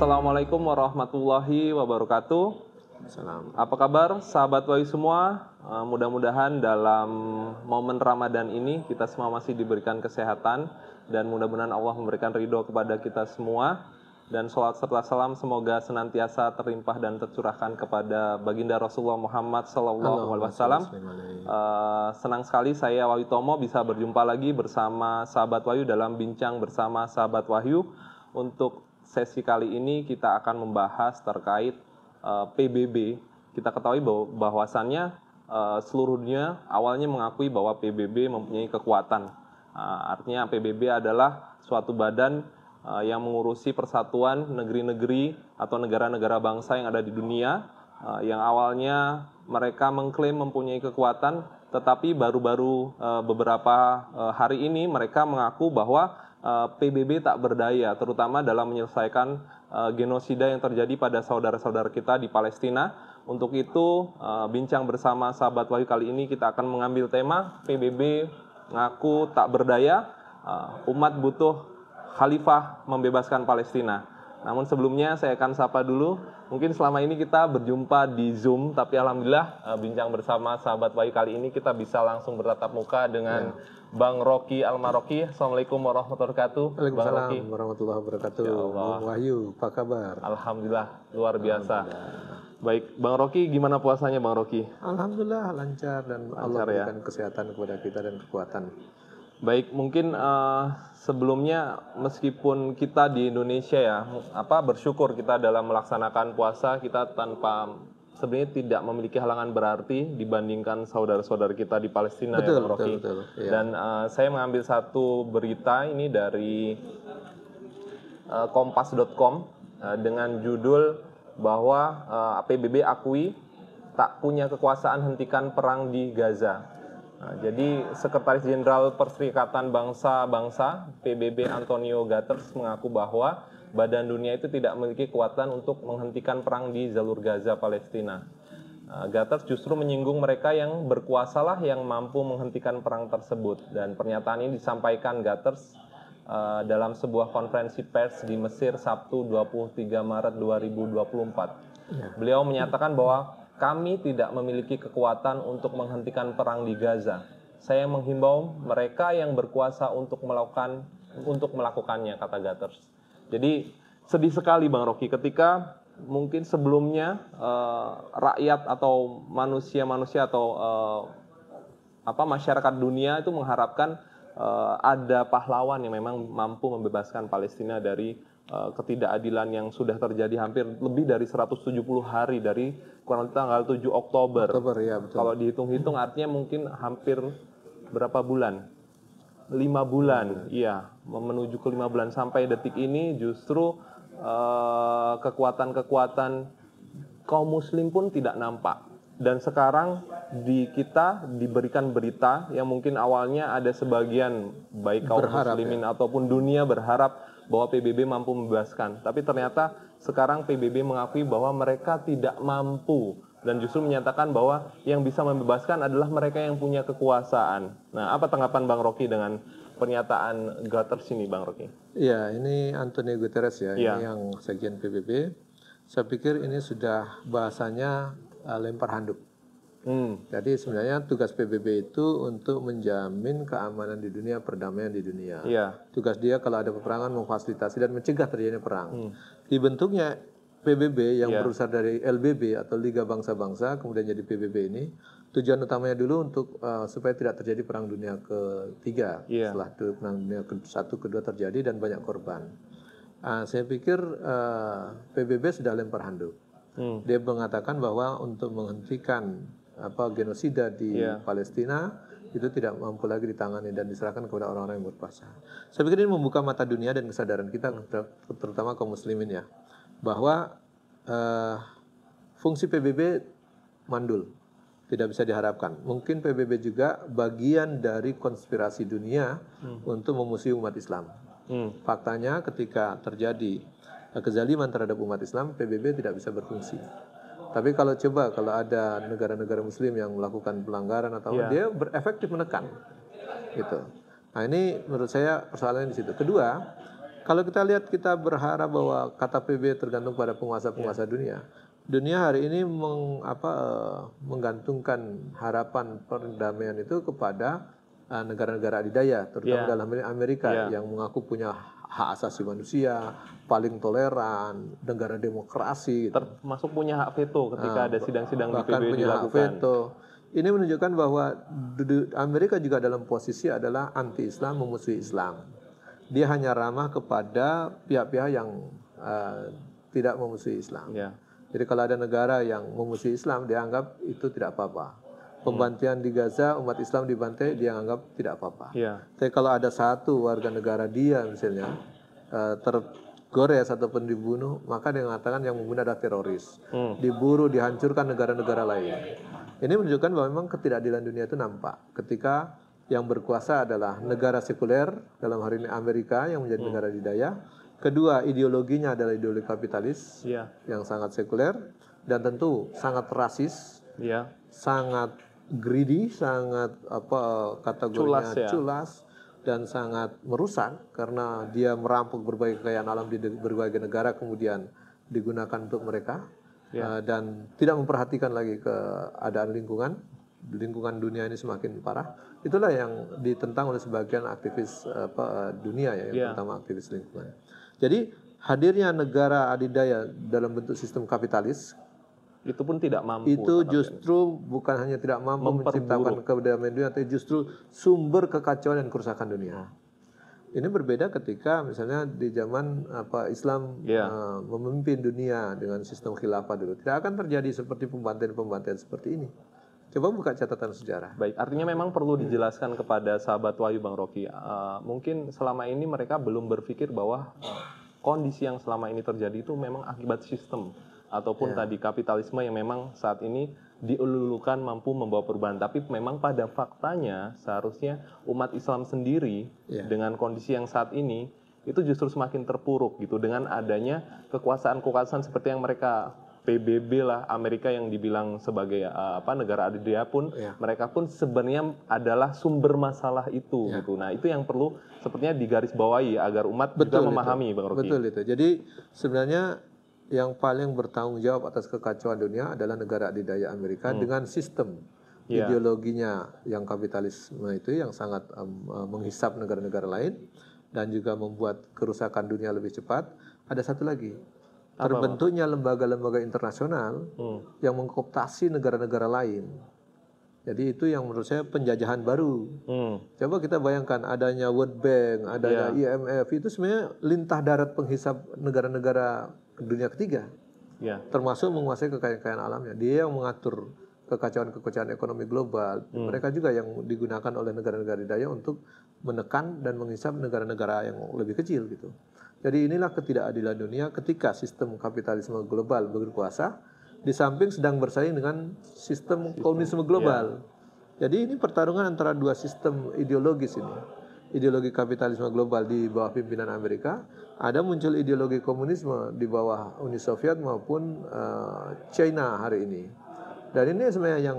Assalamualaikum warahmatullahi wabarakatuh. Salam. Apa kabar sahabat Wahyu semua? Mudah-mudahan dalam momen Ramadan ini kita semua masih diberikan kesehatan dan mudah-mudahan Allah memberikan ridho kepada kita semua. Dan sholawat serta salam semoga senantiasa terlimpah dan tercurahkan kepada baginda Rasulullah Muhammad SAW. Senang sekali saya Wahyu Tomo bisa berjumpa lagi bersama sahabat Wahyu dalam bincang bersama sahabat Wahyu. Untuk sesi kali ini kita akan membahas terkait PBB. Kita ketahui bahwasannya seluruh dunia awalnya mengakui bahwa PBB mempunyai kekuatan. Artinya PBB adalah suatu badan yang mengurusi persatuan negeri-negeri atau negara-negara bangsa yang ada di dunia, yang awalnya mereka mengklaim mempunyai kekuatan, tetapi baru-baru beberapa hari ini mereka mengaku bahwa PBB tak berdaya, terutama dalam menyelesaikan genosida yang terjadi pada saudara-saudara kita di Palestina. Untuk itu, bincang bersama sahabat Wahyu kali ini kita akan mengambil tema PBB ngaku tak berdaya, umat butuh khalifah membebaskan Palestina. Namun sebelumnya saya akan sapa dulu. Mungkin selama ini kita berjumpa di Zoom, tapi alhamdulillah bincang bersama sahabat Wahyu kali ini kita bisa langsung bertatap muka dengan Bang Rocky Al-Maroki. Assalamualaikum warahmatullahi wabarakatuh. Waalaikumsalam warahmatullahi wabarakatuh. Bang Wahyu, apa kabar? Alhamdulillah, luar biasa. Baik, Bang Rocky, gimana puasanya Bang Rocky? Alhamdulillah lancar dan Allah berikan kesehatan kepada kita dan kekuatan. Baik, mungkin sebelumnya meskipun kita di Indonesia ya, bersyukur kita dalam melaksanakan puasa kita tanpa sebenarnya tidak memiliki halangan berarti dibandingkan saudara-saudara kita di Palestina. Betul, ya Bang Rocky. betul, iya. Dan saya mengambil satu berita ini dari kompas.com dengan judul bahwa PBB akui tak punya kekuasaan hentikan perang di Gaza. Jadi Sekretaris Jenderal Perserikatan Bangsa-Bangsa PBB Antonio Guterres mengaku bahwa badan dunia itu tidak memiliki kekuatan untuk menghentikan perang di jalur Gaza Palestina. Guterres justru menyinggung mereka yang berkuasalah yang mampu menghentikan perang tersebut, dan pernyataan ini disampaikan Guterres dalam sebuah konferensi pers di Mesir Sabtu 23 Maret 2024. Beliau menyatakan bahwa kami tidak memiliki kekuatan untuk menghentikan perang di Gaza. Saya menghimbau mereka yang berkuasa untuk melakukannya, kata Guterres. Jadi sedih sekali Bang Rocky ketika mungkin sebelumnya rakyat atau manusia-manusia atau masyarakat dunia itu mengharapkan ada pahlawan yang memang mampu membebaskan Palestina dari ketidakadilan yang sudah terjadi hampir lebih dari 170 hari dari kurang lebih tanggal 7 Oktober. Ya, betul. Kalau dihitung-hitung artinya mungkin hampir berapa bulan? 5 bulan. Iya, menuju ke 5 bulan sampai detik ini justru kekuatan-kekuatan kaum muslim pun tidak nampak. Dan sekarang kita diberikan berita yang mungkin awalnya ada sebagian baik kaum muslimin ataupun dunia berharap bahwa PBB mampu membebaskan. Tapi ternyata sekarang PBB mengakui bahwa mereka tidak mampu dan justru menyatakan bahwa yang bisa membebaskan adalah mereka yang punya kekuasaan. Nah, apa tanggapan Bang Rocky dengan pernyataan Guterres ini, Bang Rocky? Iya, ini Antonio Guterres ya, ini yang sekjen PBB. Saya pikir ini sudah bahasanya lempar handuk. Jadi sebenarnya tugas PBB itu untuk menjamin keamanan di dunia, perdamaian di dunia. Tugas dia kalau ada peperangan memfasilitasi dan mencegah terjadinya perang. Dibentuknya PBB yang berusaha dari LBB atau Liga Bangsa-Bangsa kemudian jadi PBB ini tujuan utamanya dulu untuk supaya tidak terjadi perang dunia ketiga. Setelah itu perang dunia ke-1, ke-2 terjadi dan banyak korban. Saya pikir PBB sudah lempar handuk. Dia mengatakan bahwa untuk menghentikan genosida di Palestina itu tidak mampu lagi ditangani dan diserahkan kepada orang-orang yang berkuasa. Saya pikir ini membuka mata dunia dan kesadaran kita, terutama kaum muslimin ya, bahwa fungsi PBB mandul, tidak bisa diharapkan. Mungkin PBB juga bagian dari konspirasi dunia untuk memusuhi umat Islam. Faktanya ketika terjadi kezaliman terhadap umat Islam, PBB tidak bisa berfungsi. Tapi kalau ada negara-negara muslim yang melakukan pelanggaran atau dia berefektif menekan gitu. Nah, ini menurut saya persoalannya di situ. Kedua, Kalau kita lihat, kita berharap bahwa kata PBB tergantung pada penguasa-penguasa dunia. Dunia hari ini menggantungkan harapan perdamaian itu kepada negara-negara adidaya, terutama dalam Amerika yang mengaku punya hak asasi manusia, paling toleran, negara demokrasi. Termasuk punya hak veto ketika ada sidang-sidang di PBB punya dilakukan. Hak veto. Ini menunjukkan bahwa Amerika juga dalam posisi adalah anti-Islam, memusuhi Islam. Dia hanya ramah kepada pihak-pihak yang tidak memusuhi Islam. Jadi kalau ada negara yang memusuhi Islam, dia anggap itu tidak apa-apa. Pembantian di Gaza, umat Islam dibantai, dia anggap tidak apa-apa. Tapi kalau ada satu warga negara dia misalnya tergores ataupun dibunuh, maka dia mengatakan yang membunuh adalah teroris. Diburu, dihancurkan negara-negara lain. Ini menunjukkan bahwa memang ketidakadilan dunia itu nampak ketika yang berkuasa adalah negara sekuler, dalam hari ini Amerika yang menjadi negara adidaya. Kedua, ideologinya adalah ideologi kapitalis yang sangat sekuler dan tentu sangat rasis, sangat greedy, sangat kategorinya culas dan sangat merusak karena dia merampok berbagai kekayaan alam di berbagai negara kemudian digunakan untuk mereka dan tidak memperhatikan lagi keadaan lingkungan dunia ini semakin parah. Itulah yang ditentang oleh sebagian aktivis dunia yang terutama aktivis lingkungan. Jadi hadirnya negara adidaya dalam bentuk sistem kapitalis itu pun tidak mampu. Itu justru bukan hanya tidak mampu menciptakan kedamaian dunia, tapi justru sumber kekacauan dan kerusakan dunia. Ini berbeda ketika misalnya di zaman Islam memimpin dunia dengan sistem khilafah dulu. Tidak akan terjadi seperti pembantaian-pembantaian seperti ini. Coba buka catatan sejarah. Baik, artinya memang perlu dijelaskan kepada sahabat Wahyu Bang Rocky. Mungkin selama ini mereka belum berpikir bahwa kondisi yang selama ini terjadi itu memang akibat sistem ataupun tadi kapitalisme yang memang saat ini dielulukan mampu membawa perubahan. Tapi memang pada faktanya seharusnya umat Islam sendiri dengan kondisi yang saat ini itu justru semakin terpuruk gitu dengan adanya kekuasaan-kekuasaan seperti yang mereka PBB lah, Amerika yang dibilang sebagai negara adidaya pun mereka pun sebenarnya adalah sumber masalah itu gitu. Nah, itu yang perlu sepertinya digarisbawahi agar umat juga memahami Bang Rocky. Betul itu. Jadi sebenarnya yang paling bertanggung jawab atas kekacauan dunia adalah negara adidaya Amerika dengan sistem ideologinya yang kapitalisme itu yang sangat menghisap negara-negara lain dan juga membuat kerusakan dunia lebih cepat. Ada satu lagi, terbentuknya lembaga-lembaga internasional yang mengkooptasi negara-negara lain. Jadi itu yang menurut saya penjajahan baru. Coba kita bayangkan adanya World Bank, adanya IMF, itu sebenarnya lintah darat penghisap negara-negara dunia ketiga. Termasuk menguasai kekayaan alamnya. Dia yang mengatur kekacauan-kekacauan ekonomi global. Mereka juga yang digunakan oleh negara-negara adidaya untuk menekan dan menghisap negara-negara yang lebih kecil gitu. Jadi inilah ketidakadilan dunia ketika sistem kapitalisme global berkuasa, di samping sedang bersaing dengan sistem komunisme global. Jadi ini pertarungan antara dua sistem ideologis ini. Ideologi kapitalisme global di bawah pimpinan Amerika, ada muncul ideologi komunisme di bawah Uni Soviet maupun China hari ini. Dan ini sebenarnya yang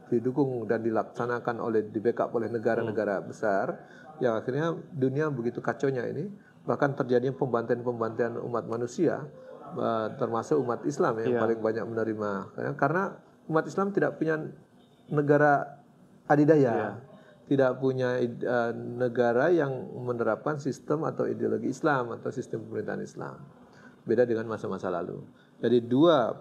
didukung dan dilaksanakan di backup oleh negara-negara besar yang akhirnya dunia begitu kacaunya ini, bahkan terjadi pembantaian-pembantaian umat manusia, termasuk umat Islam yang paling banyak menerima. Karena umat Islam tidak punya negara adidaya, tidak punya negara yang menerapkan sistem atau ideologi Islam atau sistem pemerintahan Islam. Beda dengan masa-masa lalu. Jadi dua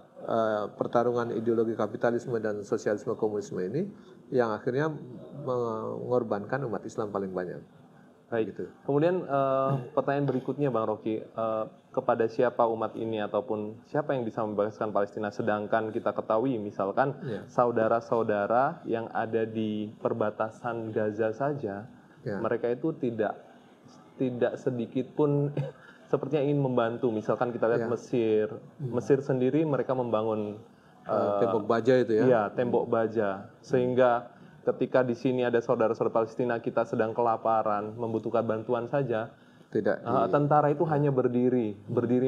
pertarungan ideologi kapitalisme dan sosialisme komunisme ini yang akhirnya mengorbankan umat Islam paling banyak. Baik. Gitu. Kemudian pertanyaan berikutnya Bang Rocky, kepada siapa umat ini ataupun siapa yang bisa membebaskan Palestina, sedangkan kita ketahui misalkan saudara-saudara yang ada di perbatasan Gaza saja, mereka itu tidak sedikit pun sepertinya ingin membantu. Misalkan kita lihat Mesir sendiri mereka membangun tembok baja itu ya. Iya, tembok baja. Sehingga ketika di sini ada saudara-saudara Palestina kita sedang kelaparan, membutuhkan bantuan saja, tentara itu hanya berdiri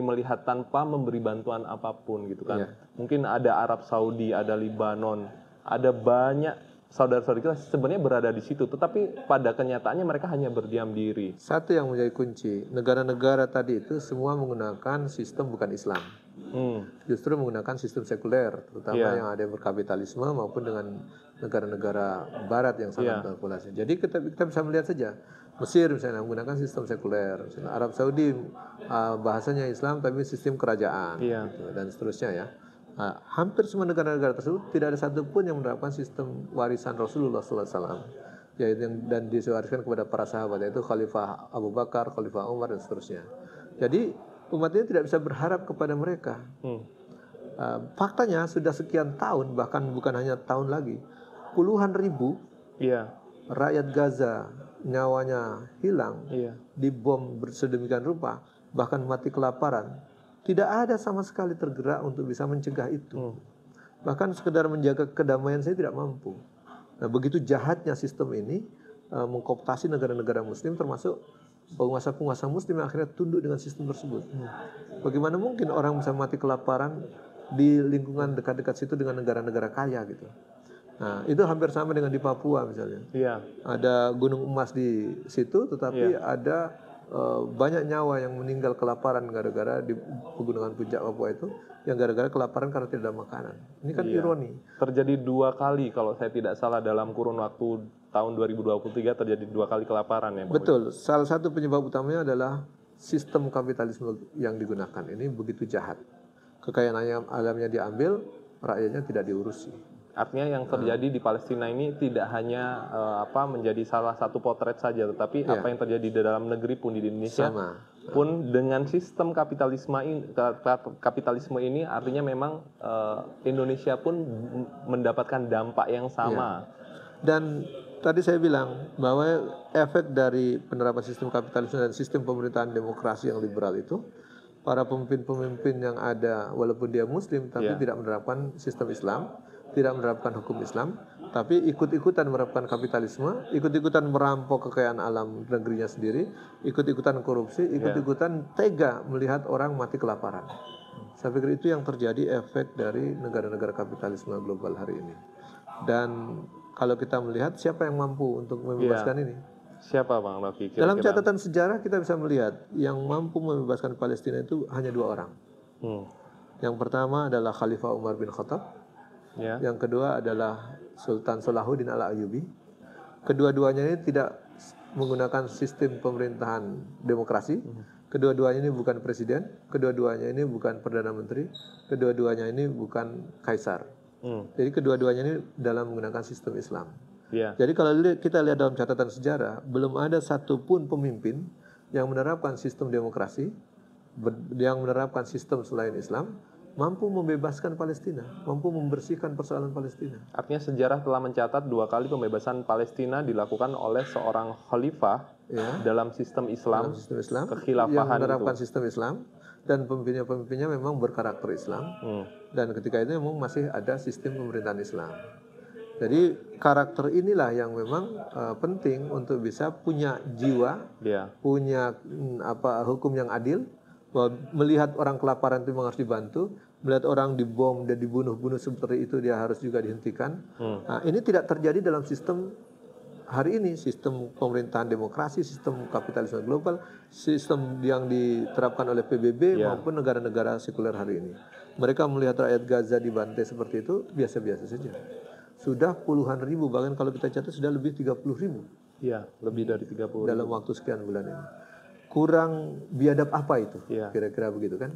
melihat tanpa memberi bantuan apapun gitu kan. Mungkin ada Arab Saudi, ada Libanon, ada banyak saudara-saudara kita sebenarnya berada di situ, tetapi pada kenyataannya mereka hanya berdiam diri. Satu yang menjadi kunci, negara-negara tadi itu semua menggunakan sistem bukan Islam. Justru menggunakan sistem sekuler, terutama yang ada berkapitalisme maupun dengan negara-negara barat yang sangat berpopulasi. Jadi kita bisa melihat saja, Mesir misalnya menggunakan sistem sekuler, misalnya Arab Saudi bahasanya Islam tapi sistem kerajaan, gitu, dan seterusnya ya. Hampir semua negara-negara tersebut tidak ada satupun yang menerapkan sistem warisan Rasulullah SAW, yaitu dan diwariskan kepada para sahabat, yaitu Khalifah Abu Bakar, Khalifah Umar dan seterusnya. Jadi umat ini tidak bisa berharap kepada mereka. Faktanya sudah sekian tahun, bahkan bukan hanya tahun lagi, puluhan ribu rakyat Gaza nyawanya hilang, dibom sedemikian rupa, bahkan mati kelaparan. Tidak ada sama sekali tergerak untuk bisa mencegah itu. Bahkan sekedar menjaga kedamaian saya tidak mampu. Nah, begitu jahatnya sistem ini mengkooptasi negara-negara muslim, termasuk penguasa-penguasa muslim yang akhirnya tunduk dengan sistem tersebut. Bagaimana mungkin orang bisa mati kelaparan di lingkungan dekat-dekat situ dengan negara-negara kaya gitu. Nah, itu hampir sama dengan di Papua misalnya. Ada gunung emas di situ, tetapi ada banyak nyawa yang meninggal kelaparan gara-gara di pegunungan puncak Papua itu, yang gara-gara kelaparan karena tidak ada makanan. Ini kan ironi. Terjadi 2 kali kalau saya tidak salah dalam kurun waktu tahun 2023 terjadi 2 kali kelaparan ya. Betul. Salah satu penyebab utamanya adalah sistem kapitalisme yang digunakan. Ini begitu jahat. Kekayaan alamnya diambil, rakyatnya tidak diurusi. Artinya yang terjadi di Palestina ini tidak hanya menjadi salah satu potret saja, tetapi apa yang terjadi di dalam negeri pun di Indonesia pun dengan sistem kapitalisme ini artinya memang Indonesia pun mendapatkan dampak yang sama. Dan tadi saya bilang bahwa efek dari penerapan sistem kapitalisme dan sistem pemerintahan demokrasi yang liberal itu, para pemimpin-pemimpin yang ada walaupun dia muslim tapi tidak menerapkan sistem Islam, tidak menerapkan hukum Islam, tapi ikut-ikutan menerapkan kapitalisme, ikut-ikutan merampok kekayaan alam negerinya sendiri, ikut-ikutan korupsi, ikut-ikutan tega melihat orang mati kelaparan. Saya pikir itu yang terjadi efek dari negara-negara kapitalisme global hari ini. Dan kalau kita melihat siapa yang mampu untuk membebaskan ini? Siapa Bang Rocky? Dalam catatan sejarah kita bisa melihat yang mampu membebaskan Palestina itu hanya 2 orang. Yang pertama adalah Khalifah Umar bin Khattab. Yang kedua adalah Sultan Salahuddin Al-Ayyubi. Kedua-duanya ini tidak menggunakan sistem pemerintahan demokrasi. Kedua-duanya ini bukan presiden. Kedua-duanya ini bukan perdana menteri. Kedua-duanya ini bukan kaisar. Jadi kedua-duanya ini dalam menggunakan sistem Islam. Jadi kalau kita lihat dalam catatan sejarah, belum ada satupun pemimpin yang menerapkan sistem demokrasi, yang menerapkan sistem selain Islam, mampu membebaskan Palestina, mampu membersihkan persoalan Palestina. Artinya sejarah telah mencatat 2 kali pembebasan Palestina dilakukan oleh seorang khalifah dalam sistem Islam, kekhilafahan yang menerapkan sistem Islam, dan pemimpinnya memang berkarakter Islam, dan ketika itu memang masih ada sistem pemerintahan Islam. Jadi karakter inilah yang memang penting untuk bisa punya jiwa, punya hukum yang adil. Bahwa melihat orang kelaparan itu memang harus dibantu, melihat orang dibom dan dibunuh-bunuh seperti itu dia harus juga dihentikan. Nah, ini tidak terjadi dalam sistem hari ini, sistem pemerintahan demokrasi, sistem kapitalisme global, sistem yang diterapkan oleh PBB maupun negara-negara sekuler hari ini. Mereka melihat rakyat Gaza dibantai seperti itu biasa-biasa saja. Sudah puluhan ribu, bahkan kalau kita catat sudah lebih 30.000. Lebih dari 30.000 dalam waktu sekian bulan ini. Kurang biadab apa itu? Kira-kira begitu kan?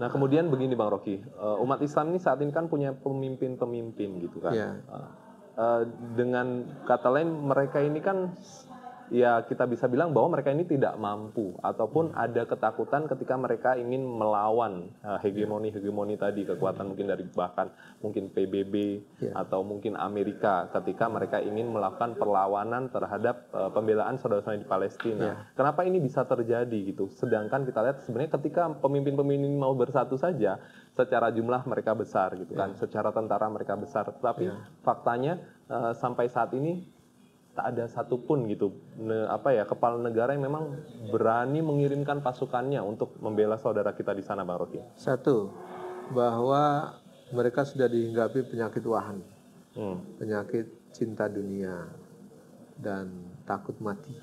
Nah kemudian begini Bang Rocky, umat Islam ini saat ini kan punya pemimpin-pemimpin gitu kan. Dengan kata lain mereka ini kan ya kita bisa bilang bahwa mereka ini tidak mampu ataupun ada ketakutan ketika mereka ingin melawan hegemoni tadi, kekuatan mungkin dari bahkan mungkin PBB atau mungkin Amerika ketika mereka ingin melakukan perlawanan terhadap pembelaan saudara-saudara di Palestina. Kenapa ini bisa terjadi gitu? Sedangkan kita lihat sebenarnya ketika pemimpin-pemimpin mau bersatu saja secara jumlah mereka besar gitu kan, secara tentara mereka besar, tapi faktanya sampai saat ini tak ada satupun gitu kepala negara yang memang berani mengirimkan pasukannya untuk membela saudara kita di sana, Bang Rocky. Satu, bahwa mereka sudah dihinggapi penyakit wahan. penyakit cinta dunia dan takut mati.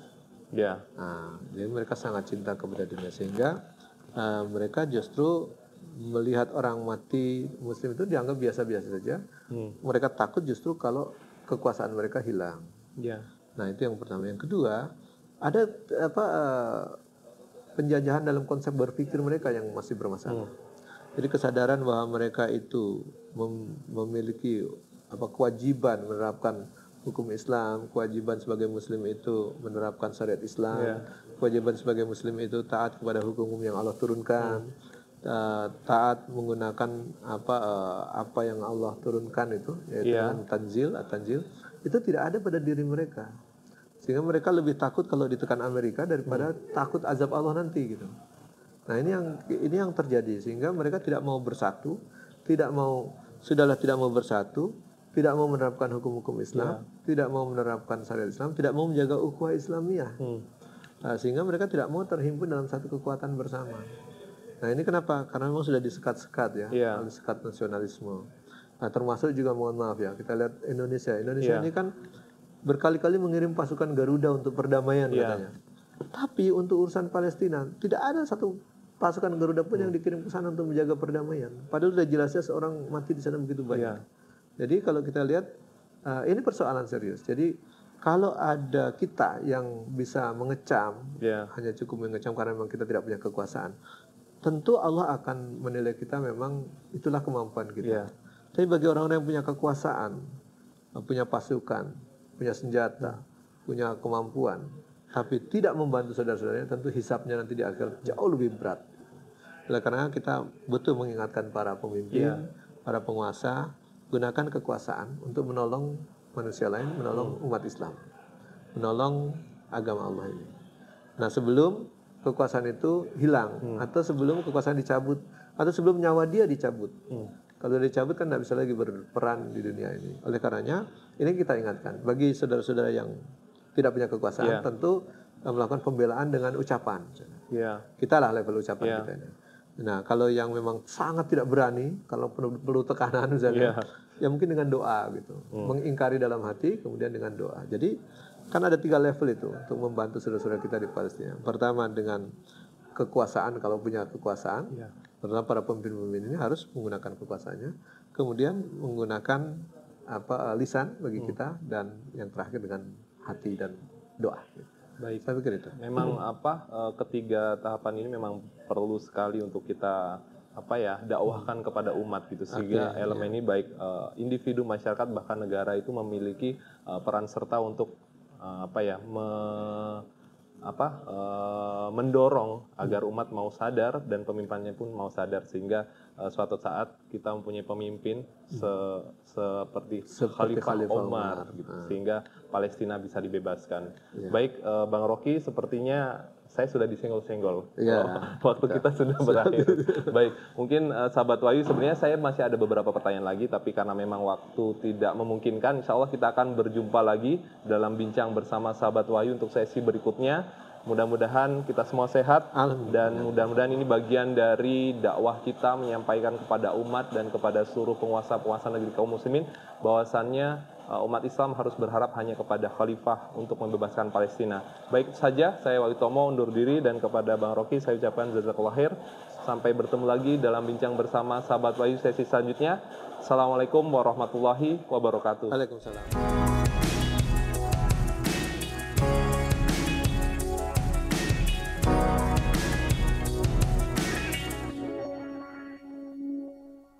Nah, jadi mereka sangat cinta kepada dunia sehingga mereka justru melihat orang mati Muslim itu dianggap biasa-biasa saja. Mereka takut justru kalau kekuasaan mereka hilang. Nah, itu yang pertama. Yang kedua, ada penjajahan dalam konsep berpikir mereka yang masih bermasalah. Jadi kesadaran bahwa mereka itu memiliki kewajiban menerapkan hukum Islam, kewajiban sebagai Muslim itu menerapkan syariat Islam, kewajiban sebagai Muslim itu taat kepada hukum yang Allah turunkan, taat menggunakan apa yang Allah turunkan itu, yaitu tanzil itu tidak ada pada diri mereka, sehingga mereka lebih takut kalau ditekan Amerika daripada takut azab Allah nanti gitu. Nah, ini yang terjadi sehingga mereka tidak mau bersatu, tidak mau bersatu, tidak mau menerapkan hukum-hukum Islam, tidak mau menerapkan syariat Islam, tidak mau menjaga ukhuwah Islamiyah. Sehingga mereka tidak mau terhimpun dalam satu kekuatan bersama. Nah, ini kenapa? Karena memang sudah disekat-sekat oleh sekat nasionalisme. Nah, termasuk juga mohon maaf ya, kita lihat Indonesia ini kan berkali-kali mengirim pasukan Garuda untuk perdamaian katanya. Tapi untuk urusan Palestina tidak ada satu pasukan Garuda pun yang dikirim ke sana untuk menjaga perdamaian. Padahal sudah jelasnya seorang mati di sana begitu banyak. Jadi kalau kita lihat ini persoalan serius. Jadi kalau ada kita yang bisa mengecam, hanya cukup mengecam karena memang kita tidak punya kekuasaan, tentu Allah akan menilai kita memang itulah kemampuan kita. Tapi bagi orang-orang yang punya kekuasaan, punya pasukan, punya senjata, punya kemampuan, tapi tidak membantu saudara-saudaranya, tentu hisabnya nanti di akhir jauh lebih berat. Oleh karena kita betul mengingatkan para pemimpin, para penguasa, gunakan kekuasaan untuk menolong manusia lain, menolong umat Islam, menolong agama Allah ini. Nah, sebelum kekuasaan itu hilang, atau sebelum kekuasaan dicabut, atau sebelum nyawa dia dicabut. Kalau dicabut kan tidak bisa lagi berperan di dunia ini. Oleh karenanya, ini kita ingatkan bagi saudara-saudara yang tidak punya kekuasaan, tentu melakukan pembelaan dengan ucapan. Kita lah level ucapan kita ini. Nah, kalau yang memang sangat tidak berani, kalau perlu tekanan misalnya, ya mungkin dengan doa gitu, mengingkari dalam hati, kemudian dengan doa. Jadi kan ada 3 level itu untuk membantu saudara-saudara kita di Palestina. Pertama dengan kekuasaan, kalau punya kekuasaan, pertama para pemimpin ini harus menggunakan kekuasaannya, kemudian menggunakan lisan bagi kita, dan yang terakhir dengan hati dan doa. Baik, saya pikir itu. Memang ketiga tahapan ini memang perlu sekali untuk kita dakwahkan kepada umat gitu, sehingga elemen ini baik individu, masyarakat, bahkan negara itu memiliki peran serta untuk mendorong agar umat mau sadar dan pemimpinnya pun mau sadar, sehingga suatu saat kita mempunyai pemimpin seperti Khalifah Umar gitu, sehingga Palestina bisa dibebaskan. Baik, Bang Rocky, sepertinya saya sudah disenggol-senggol. Waktu kita sudah berakhir. Baik, mungkin sahabat Wahyu, sebenarnya saya masih ada beberapa pertanyaan lagi, tapi karena memang waktu tidak memungkinkan, insya Allah kita akan berjumpa lagi dalam bincang bersama sahabat Wahyu untuk sesi berikutnya. Mudah-mudahan kita semua sehat, dan mudah-mudahan ini bagian dari dakwah kita menyampaikan kepada umat dan kepada seluruh penguasa-penguasa negeri kaum muslimin bahwasannya umat Islam harus berharap hanya kepada khalifah untuk membebaskan Palestina. Baik saja, saya Wahyu Tomo undur diri, dan kepada Bang Rocky saya ucapkan jazakallahu khair. Sampai bertemu lagi dalam bincang bersama sahabat Wahyu sesi selanjutnya. Assalamualaikum warahmatullahi wabarakatuh. Waalaikumsalam.